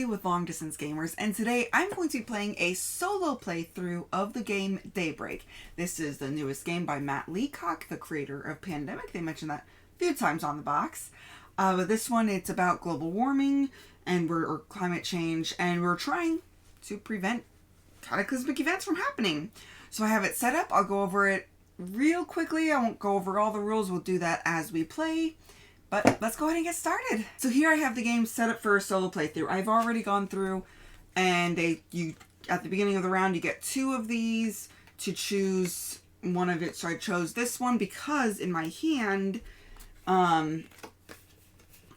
Lizzy with Long Distance Gamers, and today I'm going to be playing a solo playthrough of the game Daybreak. This is the newest game by Leacock, the creator of Pandemic. They mentioned that a few times on the box. But this one, it's about global warming and or climate change, and we're trying to prevent cataclysmic events from happening. So I have it set up. I'll go over it real quickly. I won't go over all the rules. We'll do that as we play. But let's go ahead and get started. So here I have the game set up for a solo playthrough. I've already gone through, and at the beginning of the round you get 2 of these to choose one of it. So I chose this one because in my hand, even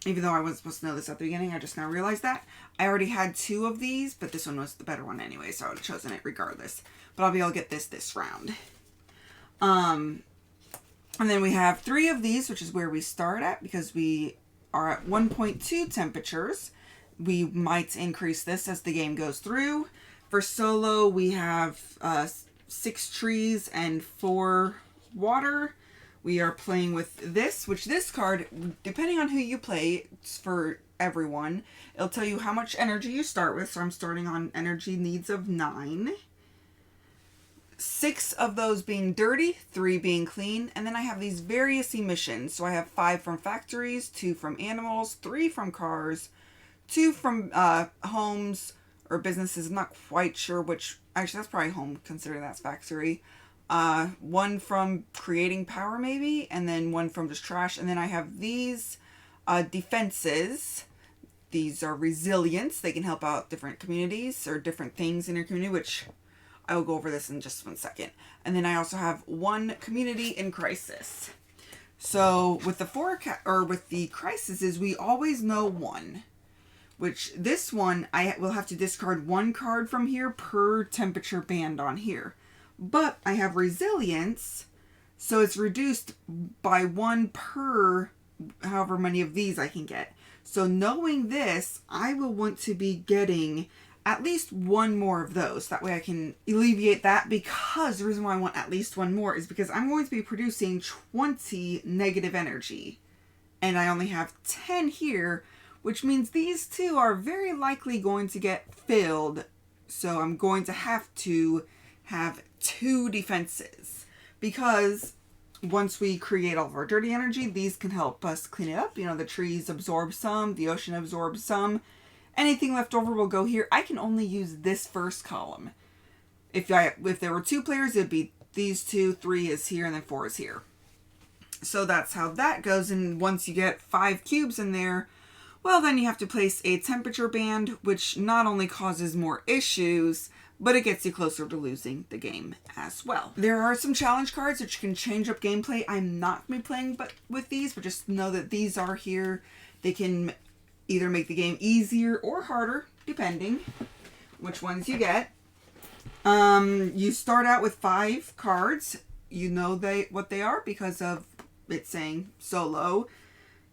though I wasn't supposed to know this at the beginning, I just now realized that. I already had 2 of these, but this one was the better one anyway, so I would have chosen it regardless. But I'll be able to get this round. And then we have 3 of these, which is where we start at, because we are at 1.2 temperatures. We might increase this as the game goes through. For solo, we have 6 trees and 4 water. We are playing with this, which this card, depending on who you play, it's for everyone. It'll tell you how much energy you start with. So I'm starting on energy needs of 9. 6 of those being dirty, 3 being clean, and then I have these various emissions. So I have 5 from factories, 2 from animals, 3 from cars, 2 from homes or businesses. I'm not quite sure which. Actually, that's probably home, considering that's factory. 1 from creating power, maybe, and then 1 from just trash. And then I have these defenses. These are resilience. They can help out different communities or different things in your community, which I will go over this in just 1 second. And then I also have 1 community in crisis. So with the crises, we always know 1. Which this one, I will have to discard 1 card from here per temperature band on here. But I have resilience, so it's reduced by 1 per however many of these I can get. So knowing this, I will want to be getting at least 1 more of those. That way I can alleviate that, because the reason why I want at least 1 more is because I'm going to be producing 20 negative energy. And I only have 10 here, which means these 2 are very likely going to get filled. So I'm going to have 2 defenses. Because once we create all of our dirty energy, these can help us clean it up. You know, the trees absorb some, the ocean absorbs some. Anything left over will go here. I can only use this first column. If there were 2 players, it'd be these 2, 3 is here, and then 4 is here. So that's how that goes. And once you get 5 cubes in there, well, then you have to place a temperature band, which not only causes more issues, but it gets you closer to losing the game as well. There are some challenge cards which can change up gameplay. I'm not going to be playing with these, but just know that these are here. They can either make the game easier or harder, depending which ones you get. You start out with 5 cards. You know what they are because of it saying solo.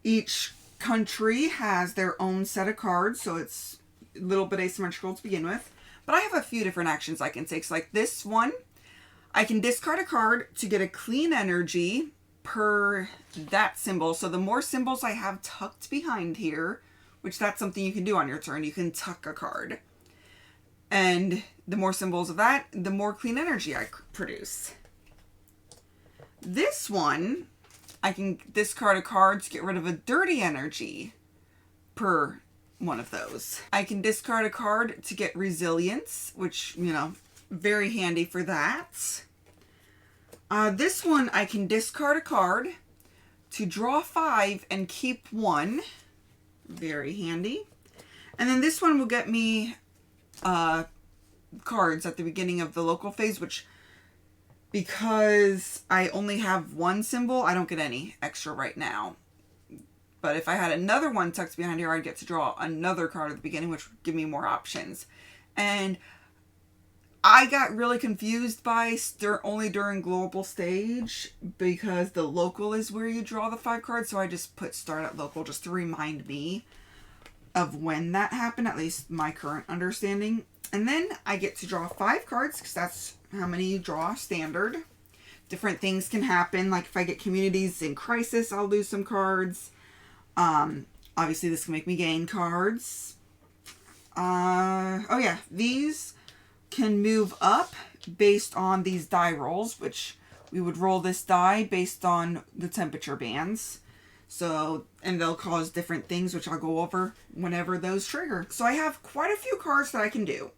Each country has their own set of cards, so it's a little bit asymmetrical to begin with. But I have a few different actions I can take. So like this one, I can discard a card to get a clean energy per that symbol. So the more symbols I have tucked behind here, which that's something you can do on your turn. You can tuck a card. And the more symbols of that, the more clean energy I produce. This one, I can discard a card to get rid of a dirty energy per one of those. I can discard a card to get resilience, which, you know, very handy for that. This one, I can discard a card to draw 5 and keep 1. Very handy. And then this one will get me cards at the beginning of the local phase, which, because I only have 1 symbol, I don't get any extra right now. But if I had another one tucked behind here, I'd get to draw another card at the beginning, which would give me more options. And I got really confused by only during global stage, because the local is where you draw the 5 cards. So I just put start at local just to remind me of when that happened, at least my current understanding. And then I get to draw 5 cards, because that's how many you draw standard. Different things can happen. Like if I get communities in crisis, I'll lose some cards. Obviously this can make me gain cards. Oh yeah, these can move up based on these die rolls, which we would roll this die based on the temperature bands. So, and they'll cause different things, which I'll go over whenever those trigger. So I have quite a few cards that I can do.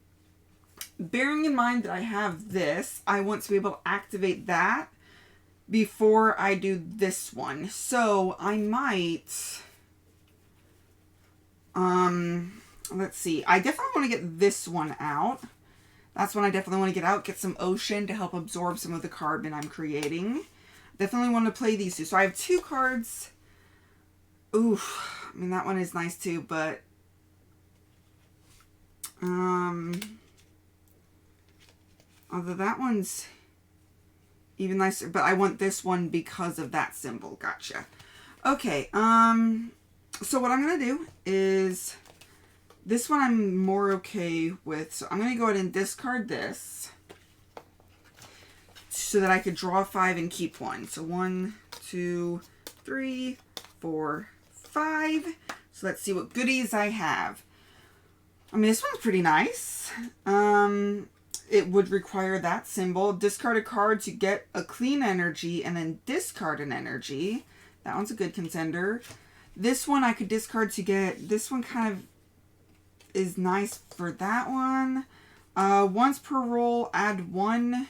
Bearing in mind that I have this, I want to be able to activate that before I do this one. So I might, let's see. I definitely want to get this one out. That's one I definitely want to get out. Get some ocean to help absorb some of the carbon I'm creating. Definitely want to play these two. So I have two cards. Oof. I mean, that one is nice too, but although that one's even nicer, but I want this one because of that symbol. Gotcha. Okay, so what I'm going to do is, this one I'm more okay with, so I'm going to go ahead and discard this so that I could draw 5 and keep 1. So 1, 2, 3, 4, 5. So let's see what goodies I have. I mean, this one's pretty nice. It would require that symbol. Discard a card to get a clean energy and then discard an energy. That one's a good contender. This one I could discard to get... This one kind of is nice for that one. Once per roll, add 1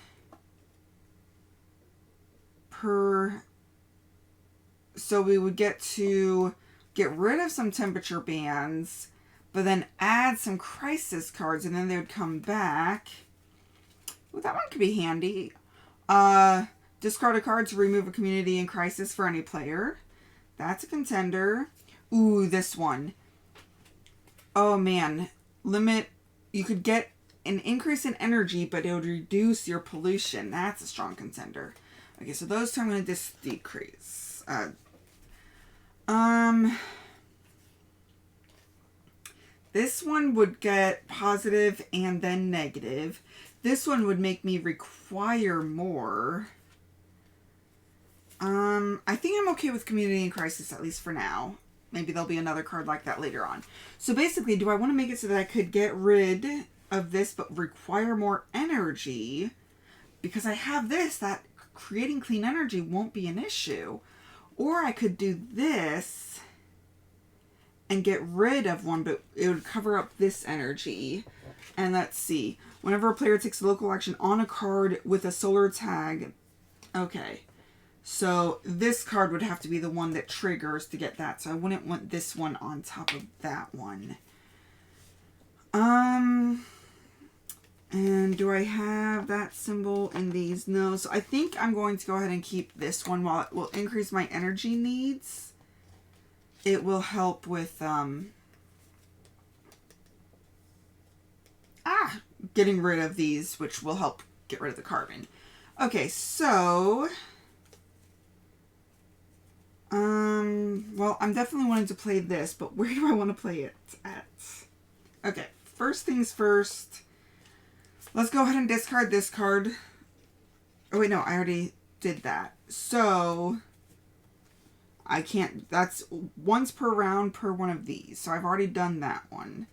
per... So we would get to get rid of some temperature bands, but then add some crisis cards, and then they would come back. Well, that one could be handy. Discard a card to remove a community in crisis for any player. That's a contender. Ooh, this one. Oh, man. Limit. You could get an increase in energy, but it would reduce your pollution. That's a strong contender. Okay, so those two I'm going to decrease. This one would get positive and then negative. This one would make me require more. I think I'm okay with Community in Crisis, at least for now. Maybe there'll be another card like that later on. So basically, do I want to make it so that I could get rid of this but require more energy? Because I have this, that creating clean energy won't be an issue. Or I could do this and get rid of one, but it would cover up this energy. And let's see. Whenever a player takes a local action on a card with a solar tag. Okay. So this card would have to be the one that triggers to get that. So I wouldn't want this one on top of that one. And do I have that symbol in these? No. So I think I'm going to go ahead and keep this one. While it will increase my energy needs, it will help with getting rid of these, which will help get rid of the carbon. Okay, so well, I'm definitely wanting to play this, but where do I want to play it at? Okay, first things first. Let's go ahead and discard this card. Oh wait, no, I already did that. So I can't, that's once per round per one of these. So I've already done that one.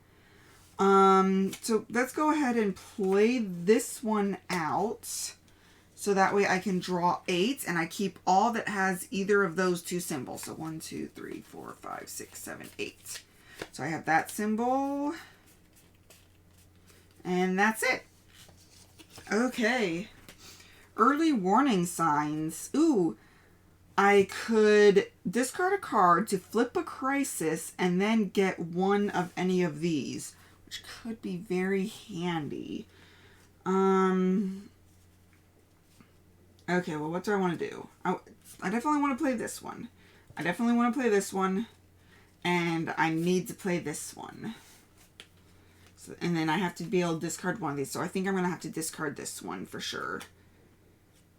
So let's go ahead and play this one out. So that way I can draw 8 and I keep all that has either of those two symbols. So 1, 2, 3, 4, 5, 6, 7, 8. So I have that symbol. And that's it. Okay. Early warning signs. Ooh. I could discard a card to flip a crisis and then get one of any of these, which could be very handy. Okay, well, what do I want to do? I definitely want to play this one. I definitely want to play this one. And I need to play this one. So, and then I have to be able to discard one of these. So I think I'm going to have to discard this one for sure.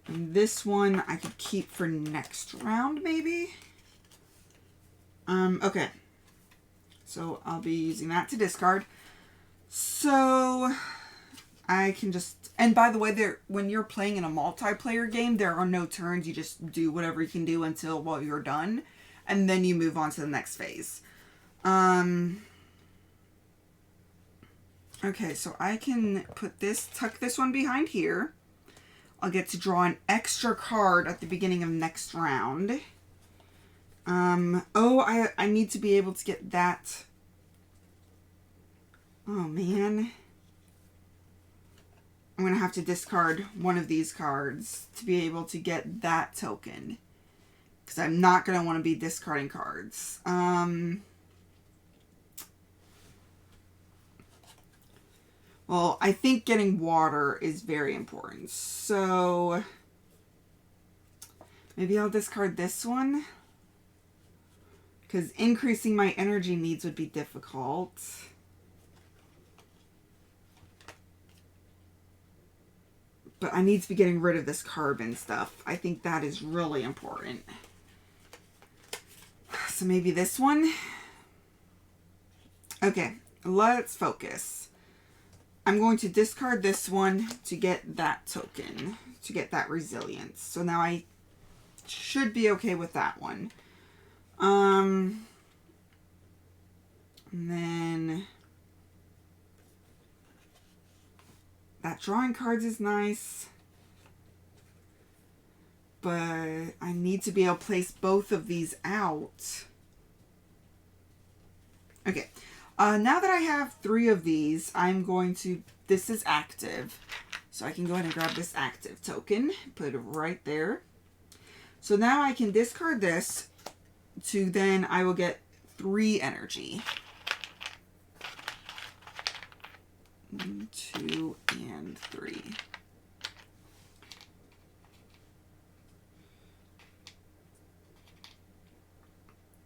And this one I could keep for next round, maybe? Okay. So I'll be using that to discard. So I can just... And by the way, when you're playing in a multiplayer game, there are no turns. You just do whatever you can do while you're done. And then you move on to the next phase. Okay, so I can put this, tuck this one behind here. I'll get to draw an extra card at the beginning of next round. Oh, I need to be able to get that. Oh, man. I'm going to have to discard one of these cards to be able to get that token. Because I'm not going to want to be discarding cards. Well, I think getting water is very important. So maybe I'll discard this one. Because increasing my energy needs would be difficult. But I need to be getting rid of this carbon stuff. I think that is really important. So maybe this one. Okay, let's focus. I'm going to discard this one to get that token, to get that resilience. So now I should be okay with that one. And then that drawing cards is nice, but I need to be able to place both of these out. Okay, now that I have 3 of these, I'm going to, this is active, so I can go ahead and grab this active token, put it right there. So now I can discard this to then I will get 3 energy. 1, 2, and 3.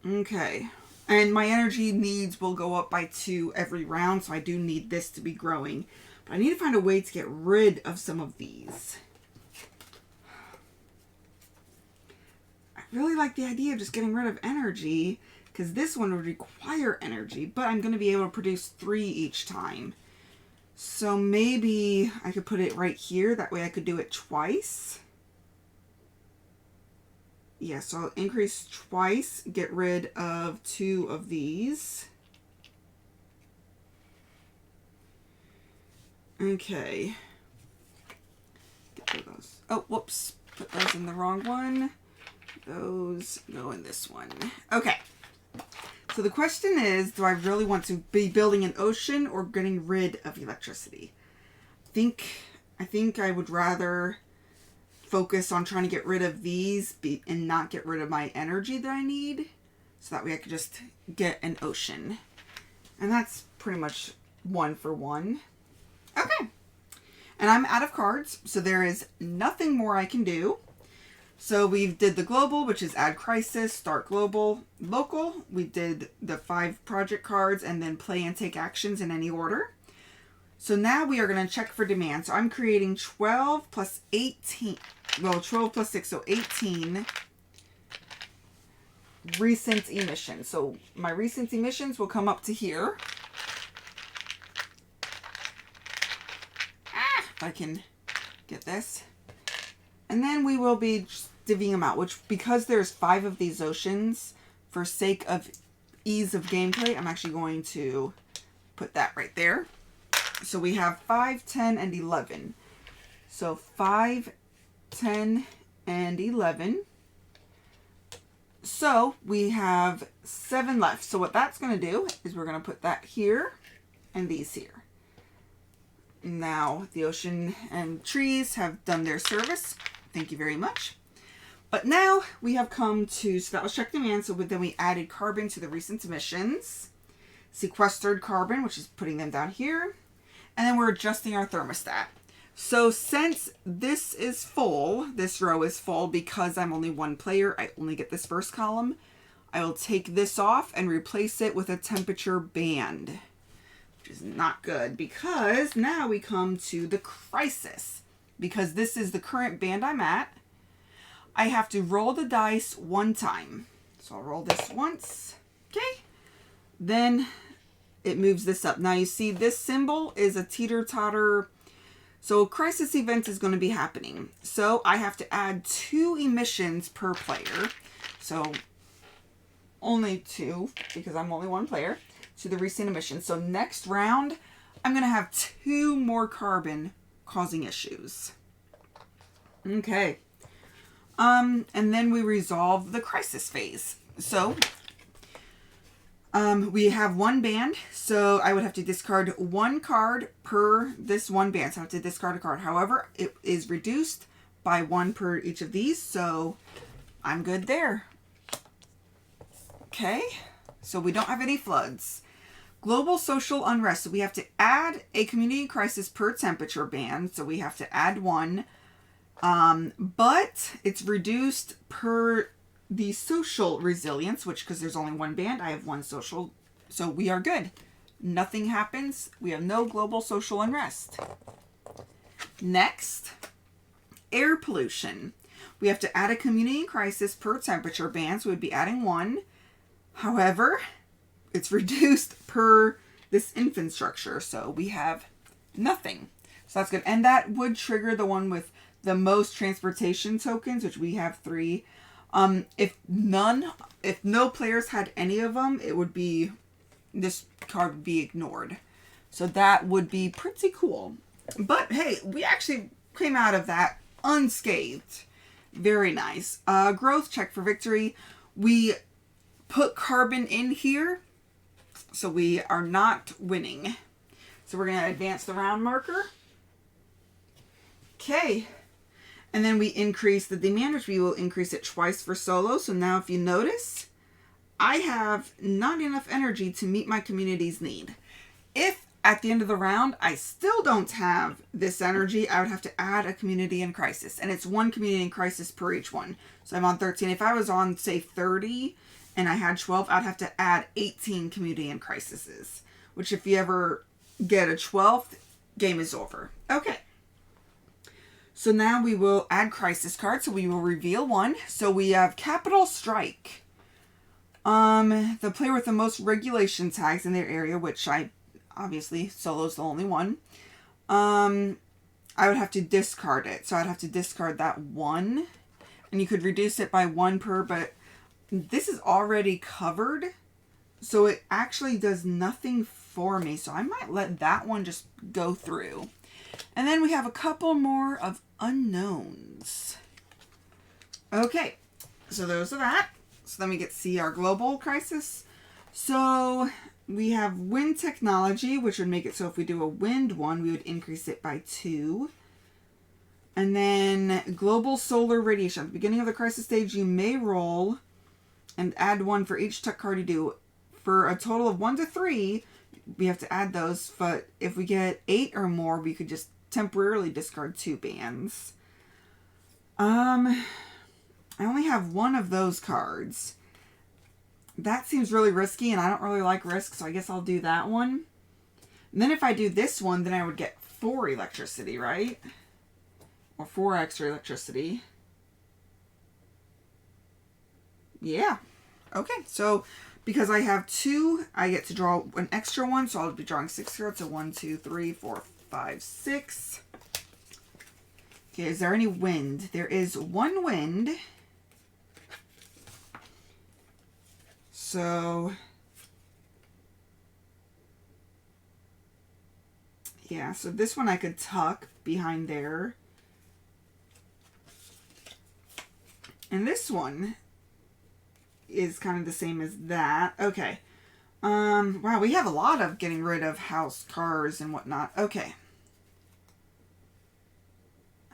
Okay. And my energy needs will go up by 2 every round, so I do need this to be growing. But I need to find a way to get rid of some of these. I really like the idea of just getting rid of energy, because this one would require energy, but I'm going to be able to produce 3 each time. So maybe I could put it right here. That way I could do it twice. Yeah, so I'll increase twice, get rid of 2 of these. Okay. Get rid of those. Oh, whoops. Put those in the wrong one. Those go in this one. Okay. So the question is, do I really want to be building an ocean or getting rid of electricity? I think I would rather focus on trying to get rid of these and not get rid of my energy that I need. So that way I could just get an ocean. And that's pretty much 1 for 1. Okay. And I'm out of cards, so there is nothing more I can do. So we did the global, which is add crisis, start global, local. We did the 5 project cards and then play and take actions in any order. So now we are going to check for demand. So I'm creating 12 plus 18. Well, 12 plus 6, so 18 recent emissions. So my recent emissions will come up to here. If I can get this. And then we will be divvying them out, which because there's 5 of these oceans, for sake of ease of gameplay, I'm actually going to put that right there. So we have 5, 10, and 11. So 5, 10, and 11. So we have 7 left. So what that's going to do is we're going to put that here and these here. Now the ocean and trees have done their service. Thank you very much. But now we have come to, so that was check demand. So then we added carbon to the recent emissions. Sequestered carbon, which is putting them down here. And then we're adjusting our thermostat. So since this is full, this row is full because I'm only 1 player, I only get this first column. I will take this off and replace it with a temperature band, which is not good because now we come to the crisis. Because this is the current band I'm at, I have to roll the dice 1 time. So I'll roll this once. Okay. Then it moves this up. Now you see this symbol is a teeter-totter. So a crisis event is going to be happening. So I have to add 2 emissions per player. So only 2 because I'm only 1 player to the recent emissions. So next round I'm going to have 2 more carbon causing issues. Okay. And then we resolve the crisis phase. So, we have 1 band, so I would have to discard 1 card per this 1 band. So I have to discard a card. However, it is reduced by 1 per each of these, so I'm good there. Okay, so we don't have any floods. Global social unrest. So we have to add a community crisis per temperature band. So we have to add 1. But it's reduced per the social resilience, which, because there's only 1 band, I have 1 social. So we are good. Nothing happens. We have no global social unrest. Next, air pollution. We have to add a community crisis per temperature band. So we'd be adding 1. However, it's reduced per this infant structure. So we have nothing. So that's good. And that would trigger the one with the most transportation tokens, which we have 3. If no players had any of them, it would be, this card would be ignored. So that would be pretty cool. But hey, we actually came out of that unscathed. Very nice. Growth, check for victory. We put carbon in here, so we are not winning. So we're going to advance the round marker. Okay. And then we increase the demand, which we will increase it twice for solo. So now if you notice, I have not enough energy to meet my community's need. If at the end of the round, I still don't have this energy, I would have to add a community in crisis. And it's 1 community in crisis per each one. So I'm on 13. If I was on, say, 30 and I had 12, I'd have to add 18 community in crises. Which if you ever get a 12th, game is over. Okay. So now we will add crisis cards. So we will reveal 1. So we have Capital Strike. The player with the most regulation tags in their area, which I obviously solo's the only one. I would have to discard it. So I'd have to discard that 1. And you could reduce it by 1 per, but this is already covered. So it actually does nothing for me. So I might let that one just go through. And then we have a couple more of unknowns. Okay, so those are that. So then we get to see our global crisis. So we have wind technology, which would make it so if we do a wind one, we would increase it by 2. And then global solar radiation. At the beginning of the crisis stage, you may roll and add 1 for each tech card you do. For a total of 1 to 3, we have to add those. But if we get 8 or more, we could just temporarily discard 2 bands. I only have 1 of those cards. That seems really risky, and I don't really like risk, so I guess I'll do that one. And then if I do this one, then I would get 4 electricity, right? Or 4 extra electricity. Yeah. Okay, so because I have 2, I get to draw an extra one, so I'll be drawing 6 cards. So 1, 2, 3, 4, 5, 6. Okay, is there any wind? There is 1 wind. So, yeah, so this one I could tuck behind there. And this one is kind of the same as that. Okay. Wow, we have a lot of getting rid of house, cars, and whatnot. Okay.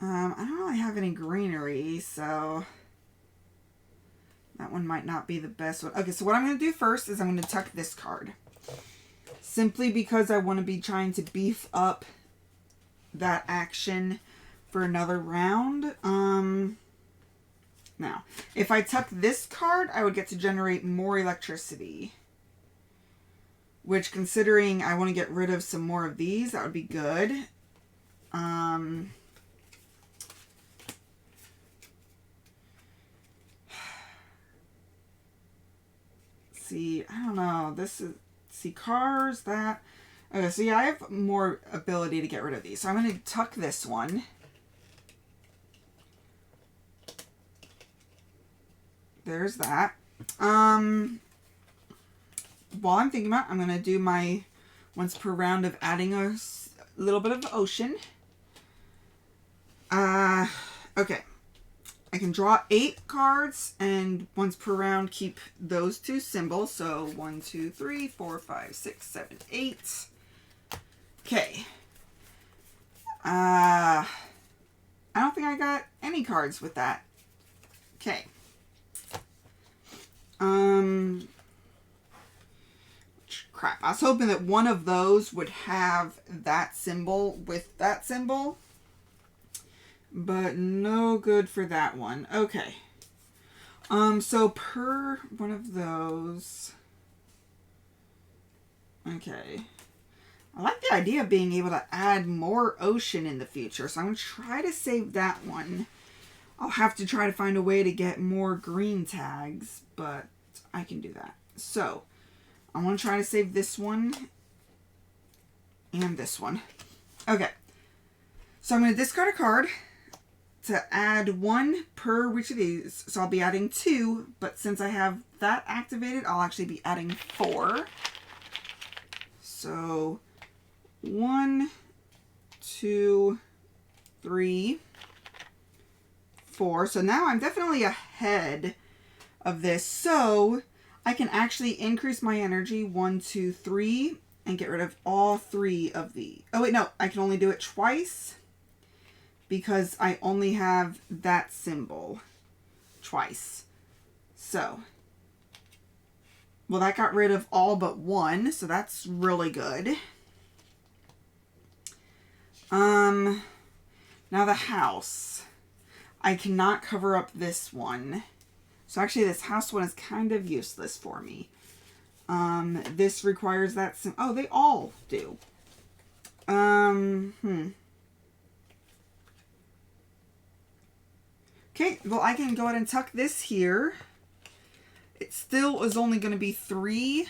I don't really have any greenery, so that one might not be the best one. Okay, so what I'm going to do first is I'm going to tuck this card. Simply because I want to be trying to beef up that action for another round. Now, if I tuck this card, I would get to generate more electricity. Which, considering I want to get rid of some more of these, that would be good. See, I don't know. This is, see, cars, that. Okay, so yeah, I have more ability to get rid of these. So I'm going to tuck this one. There's that. While I'm thinking about it, I'm going to do my Once per round of adding a little bit of ocean. Okay. I can draw 8 cards, and once per round, keep those 2 symbols. So 1, 2, 3, 4, 5, 6, 7, 8. Okay. I don't think I got any cards with that. Okay. Crap. I was hoping that one of those would have that symbol with that symbol. But no good for that one. Okay. So per one of those. Okay. I like the idea of being able to add more ocean in the future. So I'm going to try to save that one. I'll have to try to find a way to get more green tags, but I can do that. So I want to try to save this one and this one. Okay. So I'm going to discard a card to add 1 per each of these. So I'll be adding 2, but since I have that activated, I'll actually be adding 4. So 1, 2, 3, 4. So now I'm definitely ahead of this. So I can actually increase my energy 1, 2, 3 and get rid of all 3 of the... Oh wait, no, I can only do it twice because I only have that symbol twice. So, well, that got rid of all but 1, so that's really good. Now the house. I cannot cover up this one. So actually this house one is kind of useless for me. This requires that... Oh, they all do. Okay, well, I can go ahead and tuck this here. It still is only going to be 3.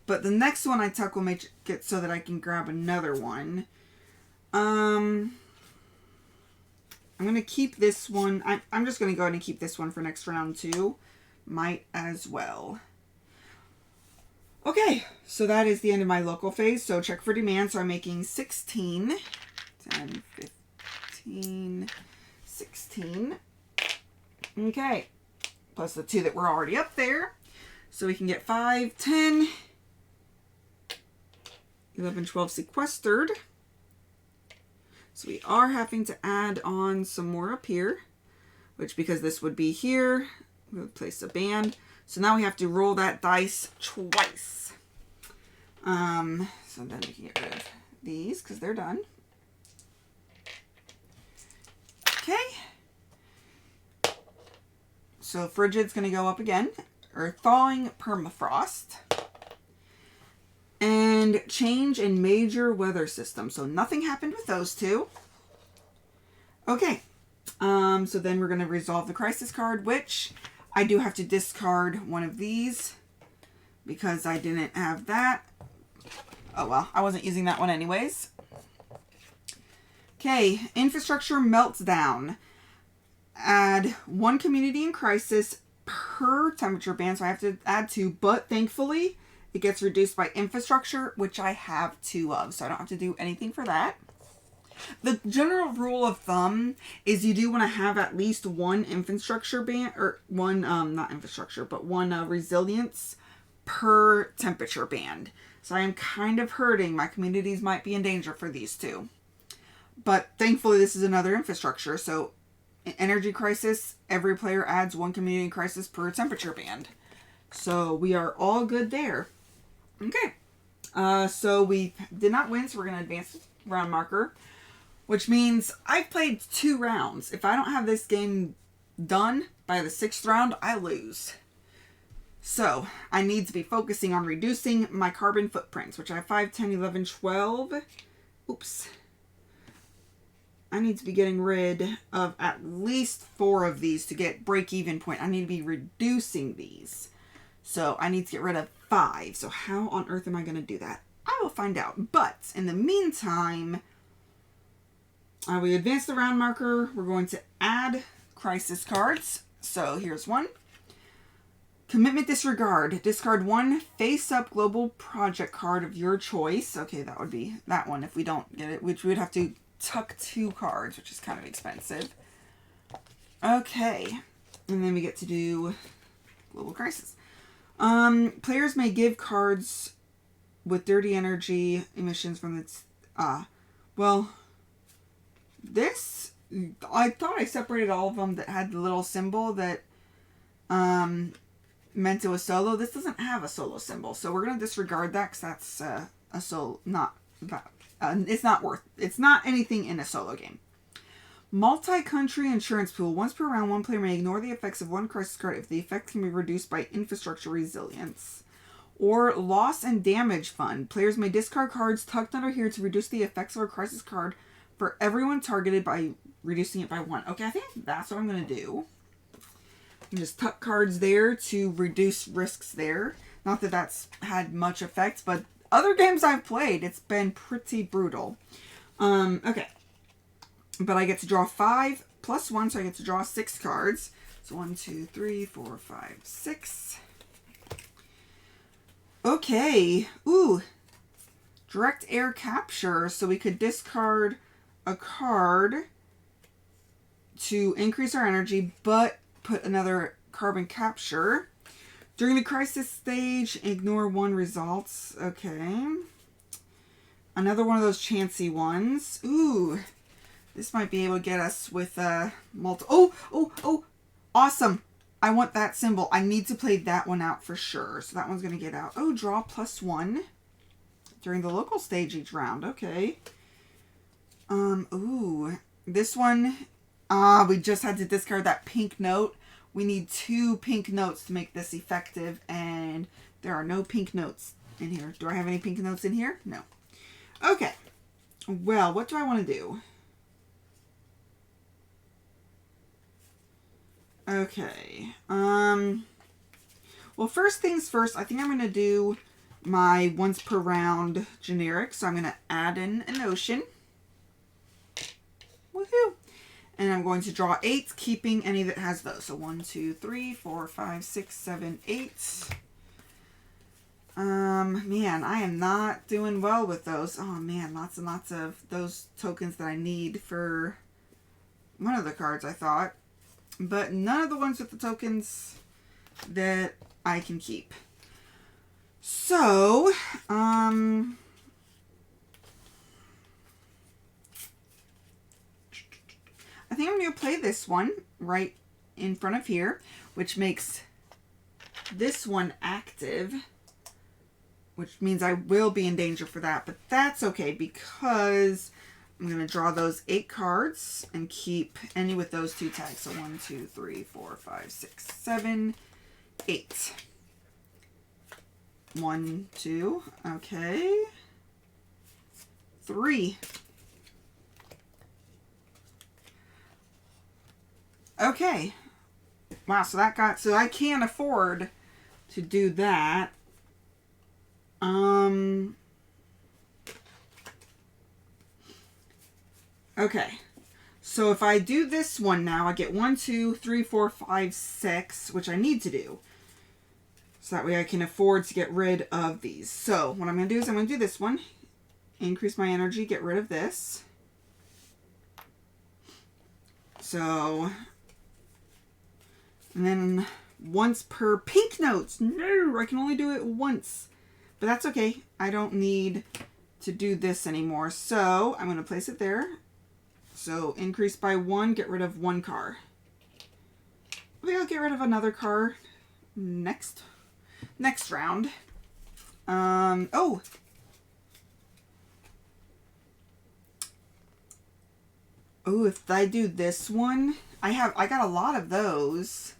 But the next one I tuck will make it so that I can grab another one. I'm going to keep this one. I'm just going to go ahead and keep this one for next round too. Might as well. Okay, so that is the end of my local phase. So check for demand. So I'm making 16, 10, 15, 16. Okay, plus the 2 that were already up there. So we can get 5, 10, 11, 12 sequestered. So we are having to add on some more up here, which because this would be here, we'll place a band. So now we have to roll that dice twice. So then we can get rid of these because they're done. Okay. So frigid's going to go up again. Or thawing permafrost. And change in major weather system. So nothing happened with those 2. Okay. So then we're going to resolve the crisis card, which I do have to discard one of these because I didn't have that. Oh well, I wasn't using that one anyways. Okay, infrastructure melts down. Add 1 community in crisis per temperature band, so I have to add 2, but thankfully it gets reduced by infrastructure, which I have 2 of, so I don't have to do anything for that. The general rule of thumb is you do want to have at least 1 infrastructure band, or 1, not infrastructure, but 1 resilience per temperature band. So I am kind of hurting. My communities might be in danger for these 2. But thankfully this is another infrastructure, so in energy crisis, every player adds 1 community crisis per temperature band. So we are all good there. Okay. So we did not win, so we're going to advance round marker. Which means I've played 2 rounds. If I don't have this game done by the 6th round, I lose. So I need to be focusing on reducing my carbon footprints, which I have 5, 10, 11, 12. Oops. I need to be getting rid of at least 4 of these to get break-even point. I need to be reducing these. So I need to get rid of 5. So how on earth am I going to do that? I will find out. But in the meantime, we advance the round marker. We're going to add crisis cards. So here's 1. Commitment disregard. Discard one face-up global project card of your choice. Okay, that would be that one if we don't get it, which we would have to tuck 2 cards, which is kind of expensive. Okay. And then we get to do Global Crisis. Players may give cards with dirty energy emissions from its... well, this... I thought I separated all of them that had the little symbol that meant it was solo. This doesn't have a solo symbol, so we're going to disregard that because that's a solo... it's not worth... It's not anything in a solo game. Multi-country insurance pool. Once per round, one player may ignore the effects of one crisis card if the effect can be reduced by infrastructure resilience. Or loss and damage fund. Players may discard cards tucked under here to reduce the effects of a crisis card for everyone targeted by reducing it by 1. Okay, I think that's what I'm going to do. And just tuck cards there to reduce risks there. Not that that's had much effect, but other games I've played, it's been pretty brutal. Okay. But I get to draw 5 plus 1, so I get to draw 6 cards. So 1, 2, 3, 4, 5, 6. Okay. Ooh. Direct air capture. So we could discard a card to increase our energy, but put another carbon capture. During the crisis stage, ignore 1 results. Okay. Another one of those chancy ones. Ooh. This might be able to get us with oh, awesome. I want that symbol. I need to play that one out for sure. So that one's going to get out. Oh, draw +1 during the local stage each round. Okay. Ooh, this one, we just had to discard that pink note. We need 2 pink notes to make this effective, and there are no pink notes in here. Do I have any pink notes in here? No. Okay. Well, what do I want to do? Okay. Well, first things first, I think I'm going to do my once per round generic. So I'm going to add in an ocean. Woohoo! And I'm going to draw 8, keeping any that has those. So 1, 2, 3, 4, 5, 6, 7, 8. Man, I am not doing well with those. Oh man, lots and lots of those tokens that I need for one of the cards, I thought. But none of the ones with the tokens that I can keep. So, I think I'm going to play this one right in front of here, which makes this one active, which means I will be in danger for that. But that's okay because I'm going to draw those 8 cards and keep any with those 2 tags. So 1, 2, 3, 4, 5, 6, 7, 8. 1, 2. Okay. 3. Okay. Wow, so I can't afford to do that. Okay, so if I do this one now, I get 1, 2, 3, 4, 5, 6, which I need to do. So that way I can afford to get rid of these. So what I'm going to do is I'm going to do this one. Increase my energy, get rid of this. So, and then once per pink notes. No, I can only do it once. But that's okay. I don't need to do this anymore. So I'm going to place it there. So increase by 1, get rid of 1 car. I think I'll get rid of another car next round. Oh, if I do this one, I got a lot of those.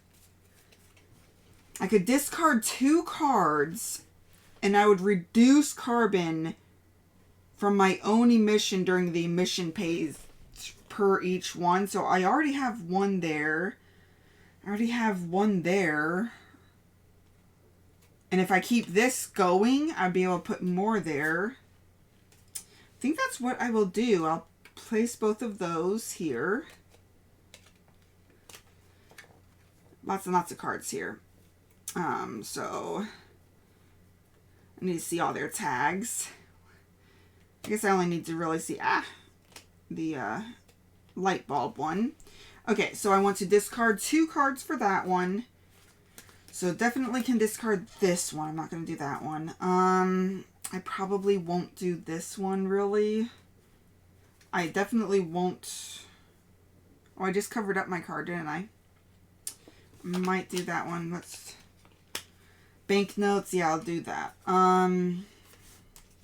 I could discard 2 cards, and I would reduce carbon from my own emission during the emission phase per each one. So I already have 1 there. And if I keep this going, I'll be able to put more there. I think that's what I will do. I'll place both of those here. Lots and lots of cards here. So I need to see all their tags. I guess I only need to really see the light bulb one. Okay, so I want to discard 2 cards for that one. So definitely can discard this one. I'm not going to do that one. I probably won't do this one, really. I definitely won't. Oh, I just covered up my card, didn't I? Might do that one. Let's... Banknotes, yeah, I'll do that.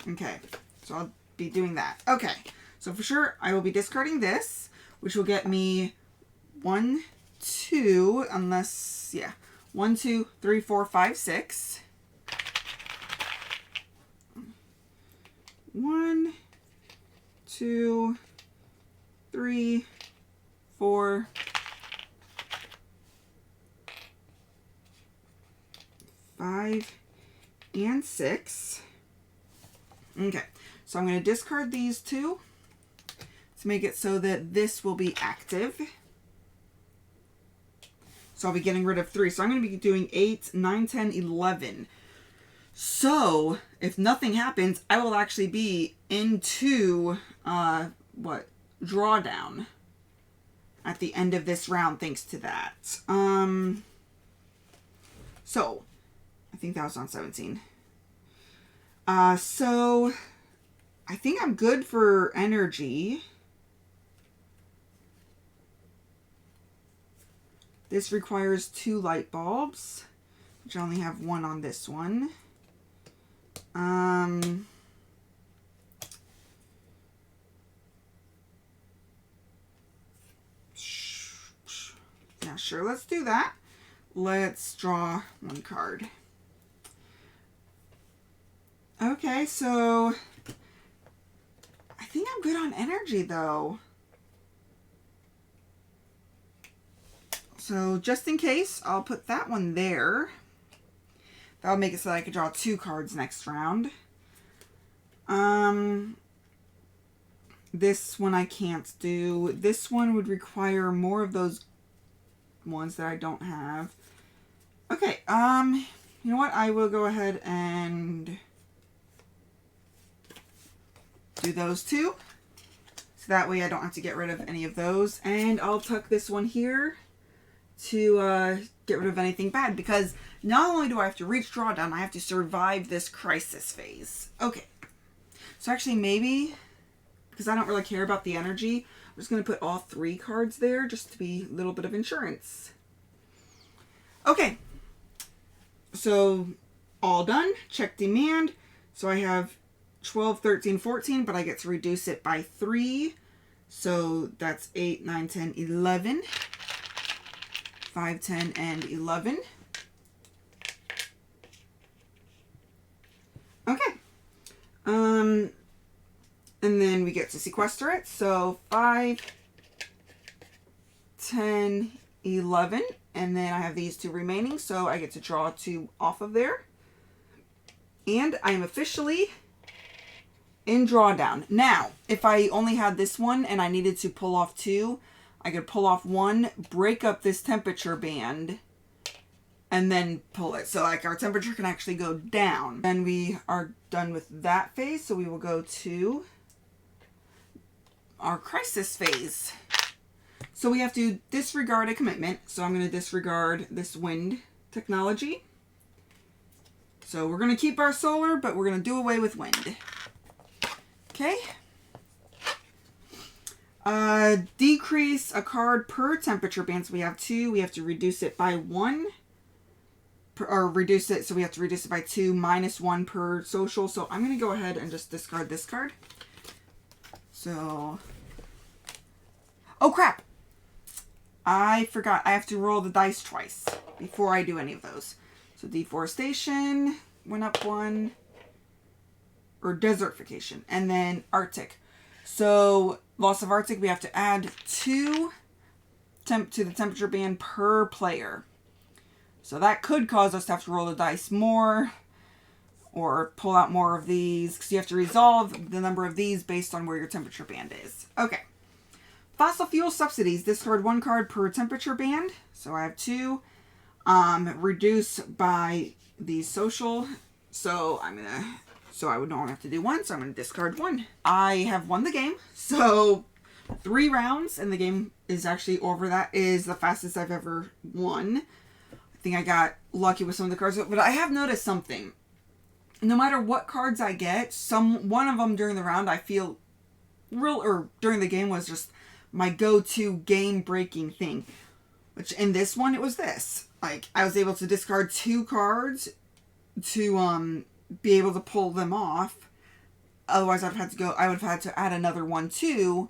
Okay, so I'll be doing that. Okay, so for sure, I will be discarding this, which will get me 1, 2, unless, yeah, 1, 2, 3, 4, 5, 6. 1, 2, 3, 4, 5, and 6. Okay, so I'm going to discard these 2 to make it so that this will be active. So I'll be getting rid of 3. So I'm going to be doing 8, 9, 10, 11. So if nothing happens, I will actually be into, drawdown at the end of this round thanks to that. So I think that was on 17. So I think I'm good for energy. This requires 2 light bulbs, which I only have 1 on this one. Yeah, sure, let's do that. Let's draw 1 card. Okay, so I think I'm good on energy, though. So just in case, I'll put that one there. That'll make it so that I can draw 2 cards next round. This one I can't do. This one would require more of those ones that I don't have. Okay, you know what? I will go ahead and do those 2. So that way I don't have to get rid of any of those. And I'll tuck this one here to get rid of anything bad, because not only do I have to reach drawdown, I have to survive this crisis phase. Okay, so actually maybe, because I don't really care about the energy, I'm just going to put all 3 cards there just to be a little bit of insurance. Okay, so all done. Check demand. So I have 12, 13, 14, but I get to reduce it by 3. So that's 8, 9, 10, 11. 5, 10, and 11. Okay. And then we get to sequester it. So 5, 10, 11. And then I have these 2 remaining. So I get to draw 2 off of there. And I am officially in drawdown. Now, if I only had this one and I needed to pull off 2, I could pull off 1, break up this temperature band, and then pull it. So like our temperature can actually go down. Then we are done with that phase. So we will go to our crisis phase. So we have to disregard a commitment. So I'm going to disregard this wind technology. So we're going to keep our solar, but we're going to do away with wind. Okay. Decrease a card per temperature band. So we have 2. We have to reduce it by 1. Or reduce it, so we have to reduce it by 2 minus 1 per social. So I'm going to go ahead and just discard this card. So, oh crap! I forgot. I have to roll the dice twice before I do any of those. So deforestation went up 1. Or desertification. And then Arctic. So loss of Arctic, we have to add 2 to the temperature band per player. So that could cause us to have to roll the dice more or pull out more of these, because you have to resolve the number of these based on where your temperature band is. Okay. Fossil fuel subsidies. Discard 1 card per temperature band. So I have 2. reduce by the social. So I would normally have to do one, so I'm gonna discard one. I have won the game, so 3 rounds, and the game is actually over. That is the fastest I've ever won. I think I got lucky with some of the cards, but I have noticed something. No matter what cards I get, one of them during the round I feel during the game was just my go-to game-breaking thing. Which in this one, it was this. Like, I was able to discard 2 cards to be able to pull them off. Otherwise, I would have had to add another one too,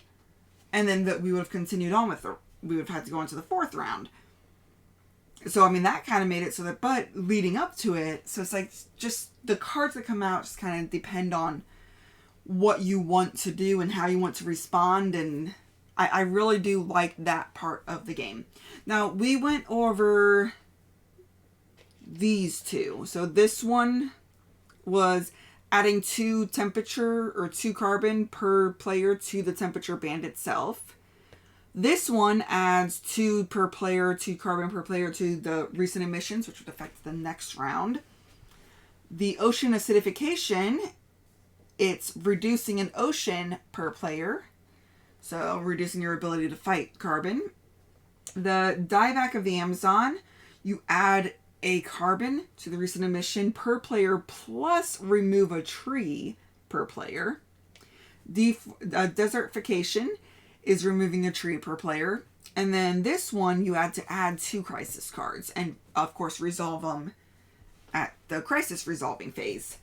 and then we would have continued on with we would have had to go into the 4th round. So, I mean, that kind of made it so that, but leading up to it, so it's like, just the cards that come out just kind of depend on what you want to do and how you want to respond, and I really do like that part of the game. Now, we went over these 2. So this one was adding 2 temperature or 2 carbon per player to the temperature band itself. This one adds 2 per player, 2 carbon per player to the recent emissions, which would affect the next round. The ocean acidification, it's reducing an ocean per player. So reducing your ability to fight carbon. The dieback of the Amazon, you add a carbon to the recent emission per player plus remove a tree per player. Desertification is removing a tree per player. And then this one, you had to add 2 crisis cards and, of course, resolve them at the crisis resolving phase.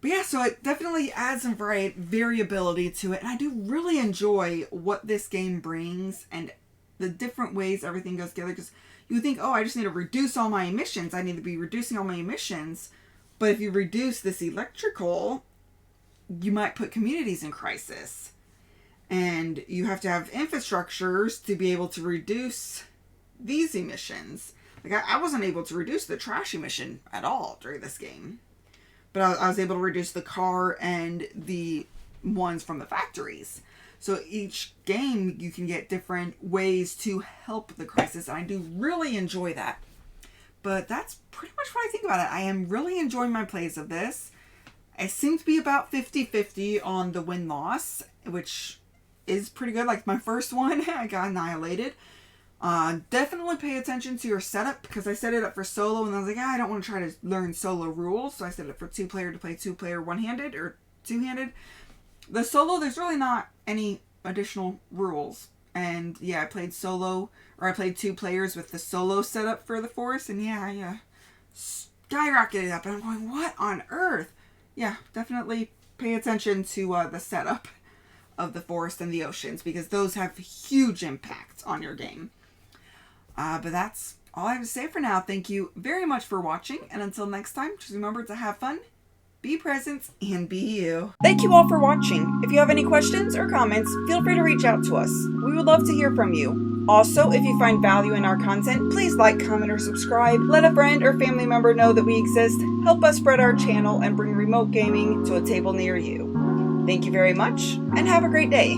But yeah, so it definitely adds some variability to it. And I do really enjoy what this game brings and the different ways everything goes together. Because you think, oh, I just need to reduce all my emissions. I need to be reducing all my emissions. But if you reduce this electrical, you might put communities in crisis. And you have to have infrastructures to be able to reduce these emissions. Like, I wasn't able to reduce the trash emission at all during this game. But I was able to reduce the car and the ones from the factories. So each game, you can get different ways to help the crisis. And I do really enjoy that. But that's pretty much what I think about it. I am really enjoying my plays of this. I seem to be about 50-50 on the win-loss, which is pretty good. Like my first one, I got annihilated. Definitely pay attention to your setup, because I set it up for solo and I was like, I don't want to try to learn solo rules. So I set it for 2-player to play 2-player one-handed or 2-handed. The solo, there's really not any additional rules. And yeah, I played 2 players with the solo setup for the forest. And yeah, I skyrocketed up. And I'm going, what on earth? Yeah, definitely pay attention to the setup of the forest and the oceans, because those have huge impacts on your game. But that's all I have to say for now. Thank you very much for watching, and until next time, just remember to have fun, be present, and be you. Thank you all for watching. If you have any questions or comments, feel free to reach out to us. We would love to hear from you. Also, if you find value in our content, please like, comment, or subscribe. Let a friend or family member know that we exist. Help us spread our channel and bring remote gaming to a table near you. Thank you very much, and have a great day.